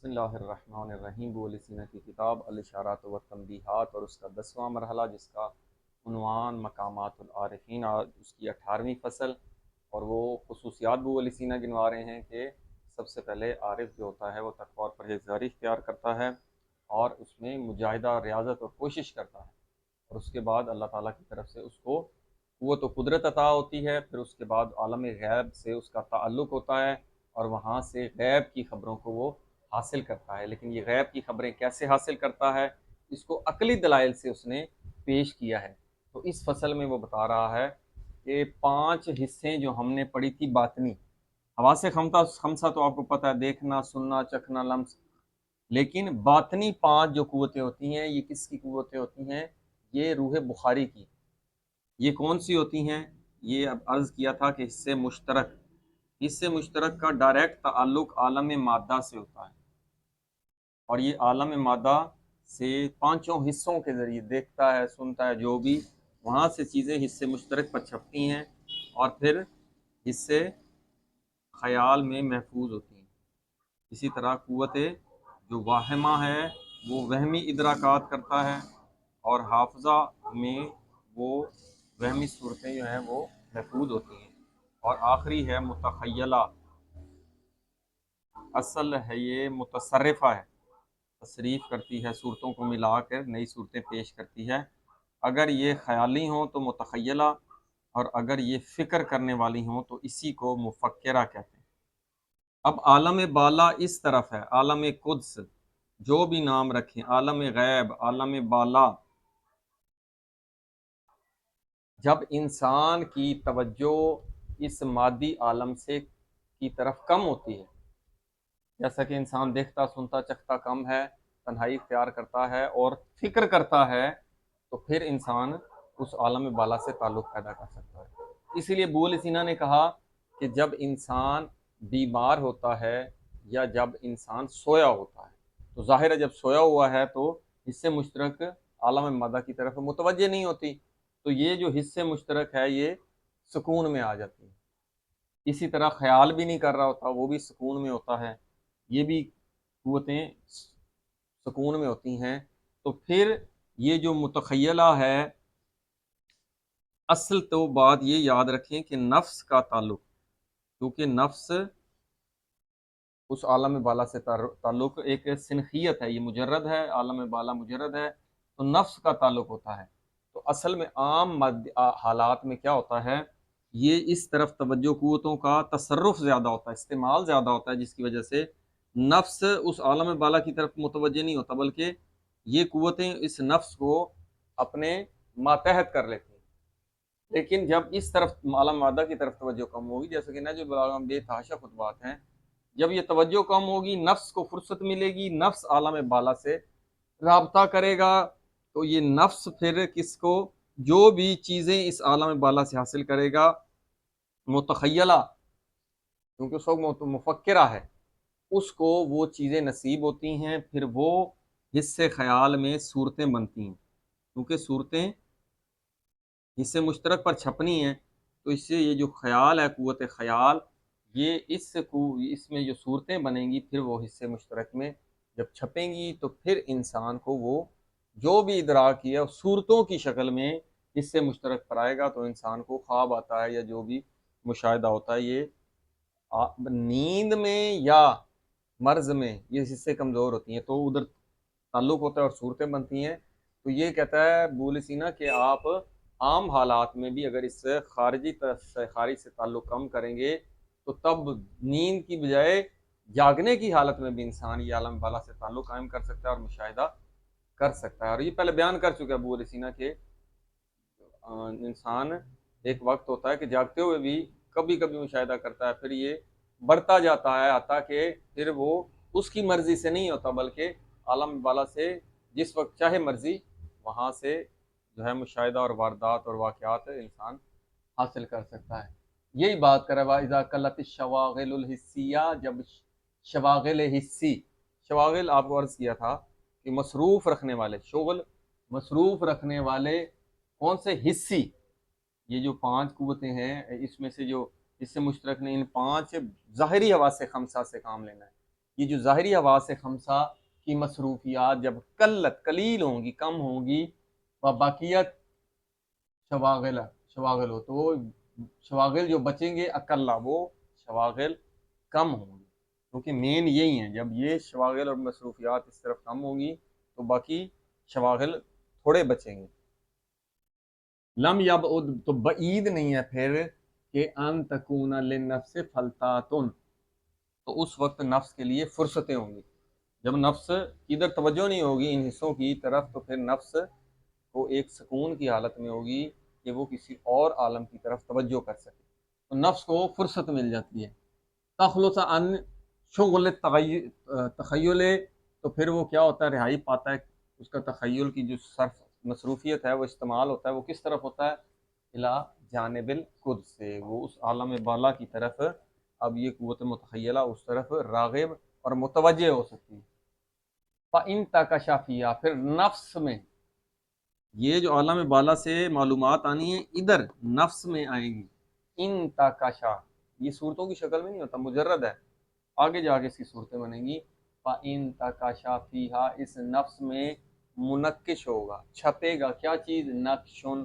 بسم اللہ الرحمن الرحیم ابو علی سینا کی کتاب الاشارات و تنبیہات اور اس کا 10واں مرحلہ جس کا عنوان مقامات العارفین، اور اس کی 18ویں فصل، اور وہ خصوصیات ابو علی سینا گنوا رہے ہیں کہ سب سے پہلے عارف جو ہوتا ہے وہ تقویٰ اور پرہیزگاری اختیار کرتا ہے اور اس میں مجاہدہ، ریاضت اور کوشش کرتا ہے، اور اس کے بعد اللہ تعالیٰ کی طرف سے اس کو قوت و قدرت عطا ہوتی ہے۔ پھر اس کے بعد عالم غیب سے اس کا تعلق ہوتا ہے اور وہاں سے غیب کی خبروں کو وہ حاصل کرتا ہے۔ لیکن یہ غیب کی خبریں کیسے حاصل کرتا ہے، اس کو عقلی دلائل سے اس نے پیش کیا ہے۔ تو اس فصل میں وہ بتا رہا ہے کہ 5 حصے جو ہم نے پڑھی تھی باطنی حواس خمسہ تو آپ کو پتہ ہے، دیکھنا، سننا، چکھنا، لمس، لیکن باطنی 5 جو قوتیں ہوتی ہیں، یہ کس کی قوتیں ہوتی ہیں؟ یہ روح بخاری کی۔ یہ کون سی ہوتی ہیں؟ یہ اب عرض کیا تھا کہ حصے مشترک کا ڈائریکٹ تعلق عالم مادہ سے ہوتا ہے، اور یہ عالم مادہ سے 5 حصوں کے ذریعے دیکھتا ہے، سنتا ہے، جو بھی وہاں سے چیزیں حصے مشترک پر چھپتی ہیں اور پھر حصے خیال میں محفوظ ہوتی ہیں۔ اسی طرح قوت جو واہمہ ہے وہ وہمی ادراکات کرتا ہے، اور حافظہ میں وہ وہمی صورتیں جو ہیں وہ محفوظ ہوتی ہیں۔ اور آخری ہے متخیلہ، اصل ہے یہ متصرفہ ہے، تصریف کرتی ہے، صورتوں کو ملا کر نئی صورتیں پیش کرتی ہے۔ اگر یہ خیالی ہوں تو متخیلہ، اور اگر یہ فکر کرنے والی ہوں تو اسی کو مفکرہ کہتے ہیں۔ اب عالم بالا اس طرف ہے، عالم قدس، جو بھی نام رکھیں، عالم غیب، عالم بالا۔ جب انسان کی توجہ اس مادی عالم سے کی طرف کم ہوتی ہے، جیسا کہ انسان دیکھتا، سنتا، چکھتا کم ہے، تنہائی اختیار کرتا ہے اور فکر کرتا ہے، تو پھر انسان اس عالم بالا سے تعلق پیدا کر سکتا ہے۔ اسی لیے ابو علی سینا نے کہا کہ جب انسان بیمار ہوتا ہے یا جب انسان سویا ہوتا ہے، تو ظاہر ہے جب سویا ہوا ہے تو حصے مشترک عالم مادہ کی طرف متوجہ نہیں ہوتی، تو یہ جو حصے مشترک ہے یہ سکون میں آ جاتی ہے۔ اسی طرح خیال بھی نہیں کر رہا ہوتا، وہ بھی سکون میں ہوتا ہے، یہ بھی قوتیں سکون میں ہوتی ہیں۔ تو پھر یہ جو متخیلہ ہے، اصل تو بات یہ یاد رکھیں کہ نفس کا تعلق، کیونکہ نفس اس عالم بالا سے تعلق ایک سنخیت ہے، یہ مجرد ہے، عالم بالا مجرد ہے، تو نفس کا تعلق ہوتا ہے۔ تو اصل میں عام حالات میں کیا ہوتا ہے، یہ اس طرف توجہ قوتوں کا تصرف زیادہ ہوتا ہے، استعمال زیادہ ہوتا ہے، جس کی وجہ سے نفس اس عالم بالا کی طرف متوجہ نہیں ہوتا، بلکہ یہ قوتیں اس نفس کو اپنے ماتحت کر لیتی ہیں۔ لیکن جب اس طرف عالم مادہ کی طرف توجہ کم ہوگی، جیسے کہ نہج البلاغہ میں بے تحاشا خطبات ہیں، جب یہ توجہ کم ہوگی، نفس کو فرصت ملے گی، نفس عالم بالا سے رابطہ کرے گا، تو یہ نفس پھر کس کو، جو بھی چیزیں اس عالم بالا سے حاصل کرے گا، متخیلہ، کیونکہ اس وقت مفکرہ ہے، اس کو وہ چیزیں نصیب ہوتی ہیں، پھر وہ حصے خیال میں صورتیں بنتی ہیں، کیونکہ صورتیں حصے مشترک پر چھپنی ہیں، تو اس سے یہ جو خیال ہے، قوت خیال، یہ اس میں جو صورتیں بنیں گی، پھر وہ حصے مشترک میں جب چھپیں گی تو پھر انسان کو وہ جو بھی ادراک کیا صورتوں کی شکل میں حصے مشترک پر آئے گا، تو انسان کو خواب آتا ہے یا جو بھی مشاہدہ ہوتا ہے، یہ نیند میں یا مرض میں یہ حصے کمزور ہوتی ہیں، تو ادھر تعلق ہوتا ہے اور صورتیں بنتی ہیں۔ تو یہ کہتا ہے ابو علی سینا کہ آپ عام حالات میں بھی اگر اس خارج سے تعلق کم کریں گے، تو تب نیند کی بجائے جاگنے کی حالت میں بھی انسان یہ عالم بالا سے تعلق قائم کر سکتا ہے اور مشاہدہ کر سکتا ہے۔ اور یہ پہلے بیان کر چکا ابو علی سینا کہ انسان ایک وقت ہوتا ہے کہ جاگتے ہوئے بھی کبھی کبھی مشاہدہ کرتا ہے، پھر یہ بڑھتا جاتا ہے، حتیٰ کہ پھر وہ اس کی مرضی سے نہیں ہوتا، بلکہ عالم بالا سے جس وقت چاہے مرضی وہاں سے جو ہے مشاہدہ اور واردات اور واقعات انسان حاصل کر سکتا ہے۔ یہی بات کر رہا ہے اذا قلت الشواغل الحسیہ، جب شواغل حسی، شواغل آپ کو عرض کیا تھا کہ مصروف رکھنے والے، شغل مصروف رکھنے والے کون سے؟ حسی۔ یہ جو 5 قوتیں ہیں، اس میں سے جو اس سے مشترک نے ان 5 ظاہری حواس خمسہ سے کام لینا ہے، یہ جو ظاہری حواس خمسہ کی مصروفیات جب قلیل ہوں گی، کم ہوں گی، و باقیت شواغل شواغل ہو، تو وہ شواغل جو بچیں گے اکلا، وہ شواغل کم ہوں گے، کیونکہ مین یہی ہیں، جب یہ شواغل اور مصروفیات اس طرف کم ہوں گی تو باقی شواغل تھوڑے بچیں گے۔ لم یبعد تو بعید نہیں ہے پھر کہ ان تکون للنفس فلتاتن، تو اس وقت نفس کے لیے فرصتیں ہوں گی۔ جب نفس ادھر توجہ نہیں ہوگی ان حصوں کی طرف، تو پھر نفس کو ایک سکون کی حالت میں ہوگی کہ وہ کسی اور عالم کی طرف توجہ کر سکے، تو نفس کو فرصت مل جاتی ہے۔ تخلص عن شغل تخیل، تو پھر وہ کیا ہوتا ہے، رہائی پاتا ہے اس کا تخیل کی جو صرف مصروفیت ہے، وہ استعمال ہوتا ہے، وہ کس طرف ہوتا ہے، الا جانب القدس سے، وہ اس عالم بالا کی طرف اب یہ قوت متخیلہ اس طرف راغب اور متوجہ ہو سکتی ہے۔ فَإِن تَكَشَفِيَا، پھر نفس میں یہ جو عالم بالا سے معلومات آنی ہیں ادھر نفس میں آئیں گی۔ ان تکشا، یہ صورتوں کی شکل میں نہیں ہوتا، مجرد ہے، آگے جا کے اس کی صورتیں بنیں گی۔ فَإِن تَكَشَا فِيهَا، اس نفس میں منقش ہوگا، چھپے گا کیا چیز، نقشن،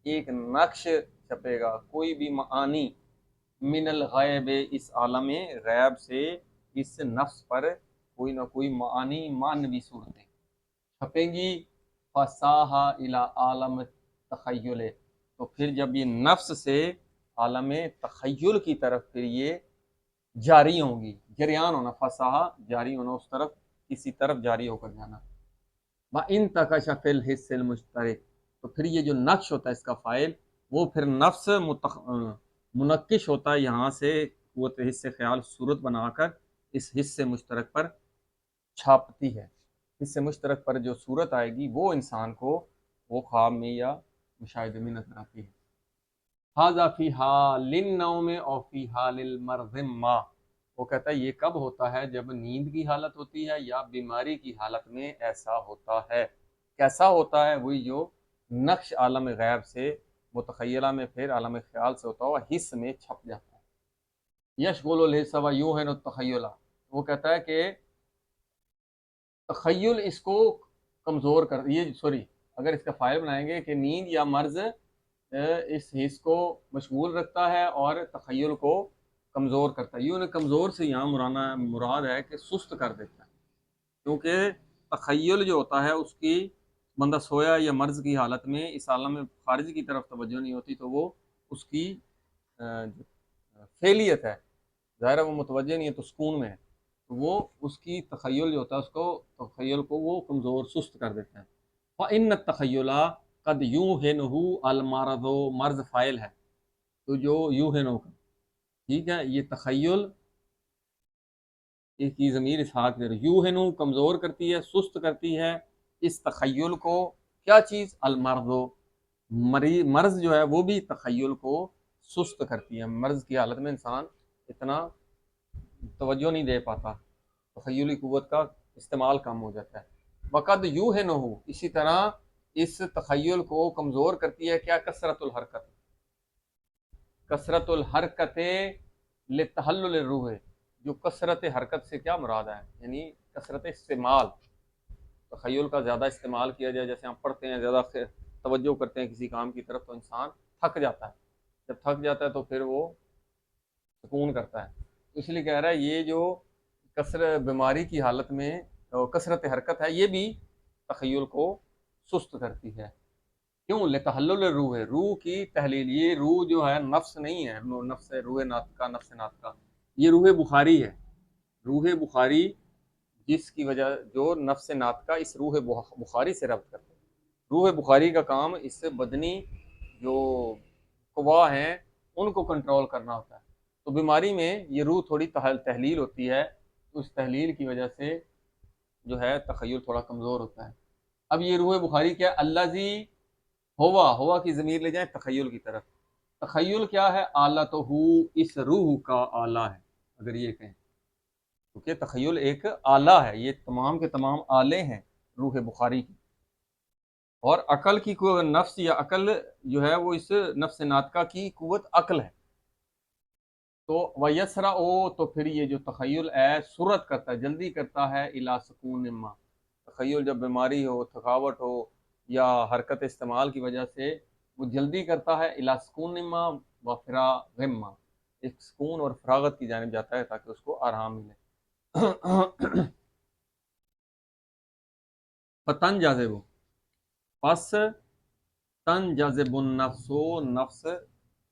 ایک نقش چھپے گا، کوئی بھی معانی، من الغیب، اس عالم غیب سے اس نفس پر کوئی نہ کوئی معانی معنوی صورتیں چھپیں گی۔ فصاحا الی عالم تخیل، تو پھر جب یہ نفس سے عالم تخیل کی طرف پھر یہ جاری ہوں گی، جریان ہونا، فصاحا جاری ہونا، اس طرف کسی طرف جاری ہو کر جانا۔ وَإِن تَكَشَفِ الْحِسِّ الْمُشْتَرِكِ، تو پھر یہ جو نقش ہوتا ہے اس کا فائل، وہ پھر نفس منقش ہوتا ہے یہاں سے قوت حس خیال صورت بنا کر اس حصے مشترک پر چھاپتی ہے۔ حصے مشترک پر جو صورت آئے گی وہ انسان کو وہ خواب میں یا مشاہدے میں نظر آتی ہے۔ ھذا فی حال النوم او فی حال المرض ما، وہ کہتا ہے یہ کب ہوتا ہے، جب نیند کی حالت ہوتی ہے یا بیماری کی حالت میں ایسا ہوتا ہے۔ کیسا ہوتا ہے، وہی جو نقش عالم غیب سے متخیلہ میں پھر عالم خیال سے ہوتا ہوا حص میں چھپ جاتا ہے۔ یشغل الحس و یوہن التخیلہ، وہ کہتا ہے کہ تخیل اس کو کمزور کر، یہ سوری اگر اس کا فائل بنائیں گے کہ نیند یا مرض اس حص کو مشغول رکھتا ہے اور تخیل کو کمزور کرتا ہے، یہ انہیں کمزور سے یہاں مراد ہے کہ سست کر دیتا ہے، کیونکہ تخیل جو ہوتا ہے اس کی بندہ سویا یا مرض کی حالت میں اس عالم میں خارج کی طرف توجہ نہیں ہوتی، تو وہ اس کی فعلیت ہے، ظاہر ہے وہ متوجہ نہیں ہے تو سکون میں ہے، تو وہ اس کی تخیل جو ہوتا ہے اس کو تخیل کو وہ کمزور سست کر دیتا ہے۔ فَإِنَّ التَّخَيُّلَ قَدْ يُوهِنُهُ الْمَرْضُ، مرض فائل ہے، تو جو یوہنو کا، ٹھیک ہے، یہ تخیل اس کی ضمیر اسحاق دے رہی، یوہنو کمزور کرتی ہے، سست کرتی ہے اس تخیل کو، کیا چیز، المرض، مرض جو ہے وہ بھی تخیل کو سست کرتی ہے، مرض کی حالت میں انسان اتنا توجہ نہیں دے پاتا، تخیلی قوت کا استعمال کم ہو جاتا ہے۔ وقد یوہنہ، اسی طرح اس تخیل کو کمزور کرتی ہے کیا، کثرت الحرکت، کثرت الحرکت لتحلل الروح، جو کثرت حرکت سے کیا مراد ہے، یعنی کثرت استعمال، تخیل کا زیادہ استعمال کیا جائے، جیسے ہم پڑھتے ہیں زیادہ توجہ کرتے ہیں کسی کام کی طرف تو انسان تھک جاتا ہے، جب تھک جاتا ہے تو پھر وہ سکون کرتا ہے، اس لیے کہہ رہا ہے یہ جو کثرت بیماری کی حالت میں کثرت حرکت ہے یہ بھی تخیل کو سست کرتی ہے، کیوں، لتحلل الروح، روح کی تحلیل، یہ روح جو ہے نفس نہیں ہے، نفس روح ناطقہ، نفس ناطقہ، یہ روح بخاری ہے، روح بخاری جس کی وجہ جو نفس ناطقہ اس روح بخاری سے ربط کرتے ہیں، روح بخاری کا کام اس سے بدنی جو قوا ہیں ان کو کنٹرول کرنا ہوتا ہے، تو بیماری میں یہ روح تھوڑی تحلیل ہوتی ہے، تو اس تحلیل کی وجہ سے جو ہے تخیل تھوڑا کمزور ہوتا ہے۔ اب یہ روح بخاری کیا، الذی ہوا کی ضمیر لے جائیں تخیل کی طرف، تخیل کیا ہے، آلہ تو ہو، اس روح کا آلہ ہے، اگر یہ کہیں، کیونکہ تخیل ایک آلہ ہے، یہ تمام کے تمام آلے ہیں روح بخاری کی، اور عقل کی نفس یا عقل جو ہے وہ اس نفس ناطقہ کی قوت عقل ہے، تو ویسرا او، تو پھر یہ جو تخیل ہے صورت کرتا ہے، جلدی کرتا ہے الا سکون ما، تخیل جب بیماری ہو، تھکاوٹ ہو یا حرکت استعمال کی وجہ سے، وہ جلدی کرتا ہے الا سکون ما و فراغ ما، ایک سکون اور فراغت کی جانب جاتا ہے تاکہ اس کو آرام ملے۔ پتن جاذب، پس تن جذب النفس، نفس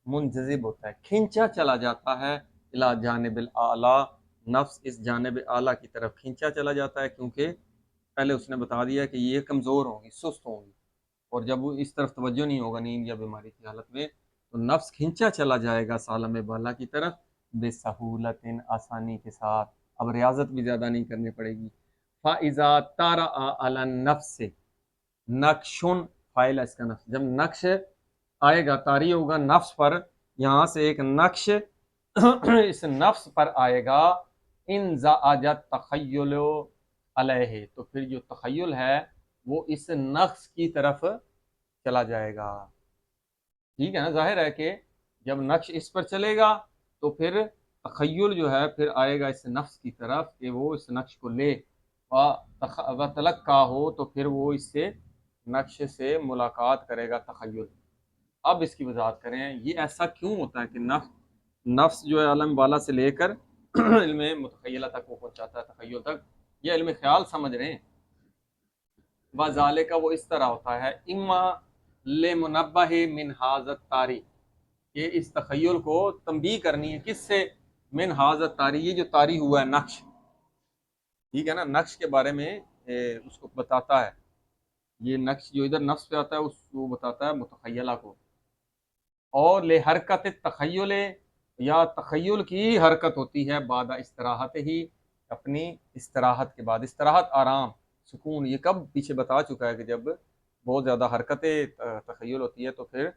منجذب ہوتا ہے، کھینچا چلا جاتا ہے الا جانب الاعلی، نفس اس جانب اعلیٰ کی طرف کھینچا چلا جاتا ہے، کیونکہ پہلے اس نے بتا دیا کہ یہ کمزور ہوں گی، سست ہوں گی، اور جب وہ اس طرف توجہ نہیں ہوگا نیند یا بیماری کی حالت میں، تو نفس کھینچا چلا جائے گا عالم بالا کی طرف بے سہولت، آسانی کے ساتھ، اب ریاضت بھی زیادہ نہیں کرنی پڑے گی۔ فَإِذَا طَرَأَ عَلَى النَّفْسِ، نقشن فائل ہے اس کا نفس، جب نقش آئے گا، طاری ہوگا نفس پر، یہاں سے ایک نقش اس نفس پر آئے گا، ان زاجت تخیل علیہ، تو پھر جو تخیل ہے وہ اس نقش کی طرف چلا جائے گا۔ ٹھیک ہے نا، ظاہر ہے کہ جب نقش اس پر چلے گا تو پھر تخیل جو ہے پھر آئے گا اس نفس کی طرف کہ وہ اس نقش کو لے، و تلق کا ہو، تو پھر وہ اس سے نقش سے ملاقات کرے گا تخیل۔ اب اس کی وضاحت کریں، یہ ایسا کیوں ہوتا ہے کہ نفس جو ہے عالم بالا سے لے کر علم متخیلہ تک وہ پہنچاتا ہے، تخیل تک، یہ علم خیال سمجھ رہے ہیں۔ وذالک، وہ اس طرح ہوتا ہے، اما لمنبہ من حاضت طاری، کہ اس تخیل کو تنبیہ کرنی ہے کس سے، من حاضت طاری، یہ جو طاری ہوا ہے نقش، ٹھیک ہے نا، نقش کے بارے میں اس کو بتاتا ہے، یہ نقش جو ادھر نفس پہ آتا ہے اس کو بتاتا ہے متخیلہ کو، اور لے حرکت تخیل، یا تخیل کی حرکت ہوتی ہے بعد استراحت ہی، اپنی استراحت کے بعد، استراحت آرام سکون، یہ کب پیچھے بتا چکا ہے کہ جب بہت زیادہ حرکت تخیل ہوتی ہے تو پھر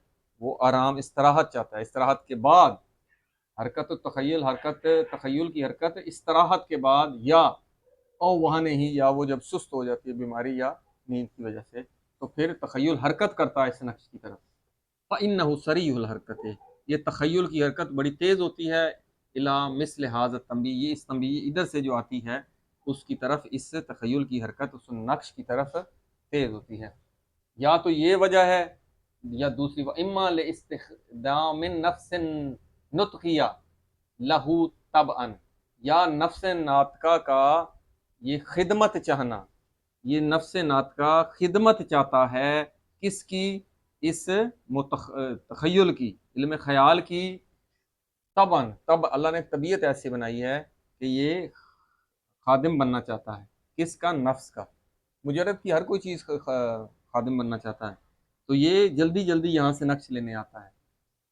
وہ آرام استراحت چاہتا ہے، استراحت کے بعد حرکت تخیل، حرکت تخیل کی حرکت استراحت کے بعد، یا او وہاں نہیں، یا وہ جب سست ہو جاتی ہے بیماری یا نیند کی وجہ سے، تو پھر تخیل حرکت کرتا ہے اس نقش کی طرف، فَإِنَّهُ سَرِيعُ الْحَرْكَةِ، یہ تخیل کی حرکت بڑی تیز ہوتی ہے، اِلَى مِثْلِ هَذَا التَّنْبِيهِ، یہ اس تنبیہ ادھر سے جو آتی ہے اس کی طرف، اس سے تخیل کی حرکت اس نقش کی طرف تیز ہوتی ہے، یا تو یہ وجہ ہے، یا دوسری وَإِمَّا لِاسْتِخْدَامِ النَّفْسِ نُطْقِيَةٍ لَهُ طَبْعًا، یا نفس ناطقہ کا یہ خدمت چاہنا، یہ نفس ناطقہ خدمت چاہتا ہے کس کی، اس تخیل کی، علم خیال کی، طبعاً، طب اللہ نے طبیعت ایسی بنائی ہے کہ یہ خادم بننا چاہتا ہے، کس کا، نفس کا، مجرد کی ہر کوئی چیز کا خادم بننا چاہتا ہے، تو یہ جلدی جلدی یہاں سے نقش لینے آتا ہے۔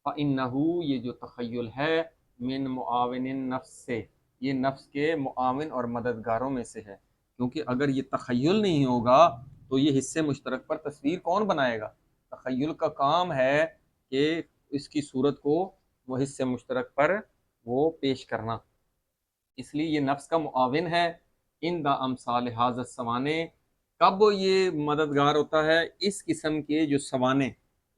فَإِنَّهُ، یہ جو تخیل ہے، من معاون النفس سے، یہ نفس کے معاون اور مددگاروں میں سے ہے، کیونکہ اگر یہ تخیل نہیں ہوگا تو یہ حصے مشترک پر تصویر کون بنائے گا، تخیل کا کام ہے کہ اس کی صورت کو وہ حصے مشترک پر وہ پیش کرنا، اس لیے یہ نفس کا معاون ہے، ان دا امثال حاضر سوانے، کب یہ مددگار ہوتا ہے، اس قسم کے جو سوانے،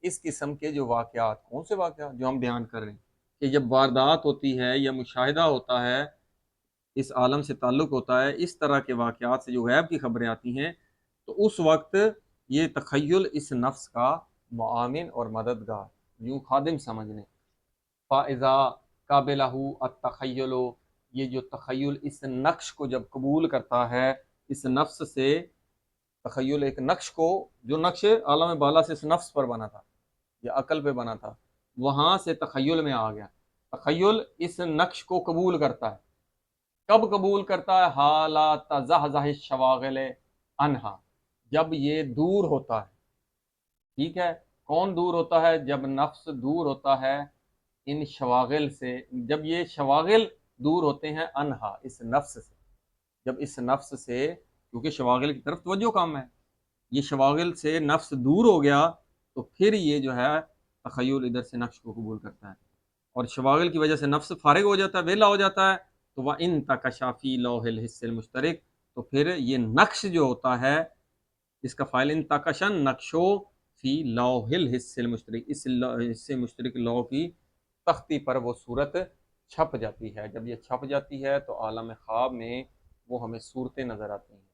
اس قسم کے جو واقعات، کون سے واقعات جو ہم بیان کر رہے ہیں، کہ جب واردات ہوتی ہے یا مشاہدہ ہوتا ہے، اس عالم سے تعلق ہوتا ہے، اس طرح کے واقعات سے جو غیب کی خبریں آتی ہیں، تو اس وقت یہ تخیل اس نفس کا معاون اور مددگار، یوں خادم سمجھ لیں۔ فَإِذَا قَبِلَهُ التَّخَيُّلُ، یہ جو تخیل اس نقش کو جب قبول کرتا ہے، اس نفس سے، تخیل ایک نقش کو، جو نقش عالم بالا سے اس نفس پر بنا تھا یا عقل پہ بنا تھا، وہاں سے تخیل میں آ گیا، تخیل اس نقش کو قبول کرتا ہے، کب قبول کرتا ہے، حالات زحزح الشواغل عنہا، جب یہ دور ہوتا ہے، ٹھیک ہے، کون دور ہوتا ہے، جب نفس دور ہوتا ہے ان شواغل سے، جب یہ شواغل دور ہوتے ہیں، انہا اس نفس سے، جب اس نفس سے، کیونکہ شواغل کی طرف توجہ کام ہے، یہ شواغل سے نفس دور ہو گیا تو پھر یہ جو ہے تخیل ادھر سے نقش کو قبول کرتا ہے، اور شواغل کی وجہ سے نفس فارغ ہو جاتا ہے، ویلا ہو جاتا ہے، تو وہ ان تکشافی لوح الحس المشترک، تو پھر یہ نقش جو ہوتا ہے، اس کا فائل ان تکشن نقشو فی لوح الحس المشترک، اس حصے مشترک لوح کی تختی پر وہ صورت چھپ جاتی ہے، جب یہ چھپ جاتی ہے تو عالم خواب میں وہ ہمیں صورتیں نظر آتی ہیں.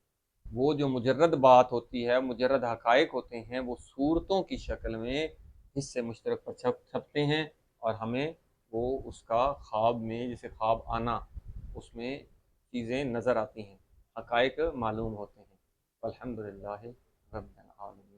وہ جو مجرد بات ہوتی ہے، مجرد حقائق ہوتے ہیں، وہ صورتوں کی شکل میں حصے مشترک پر چھپتے ہیں، اور ہمیں وہ اس کا خواب میں، جیسے خواب آنا، اس میں چیزیں نظر آتی ہیں، حقائق معلوم ہوتے ہیں. الحمد للہ رب العالمین.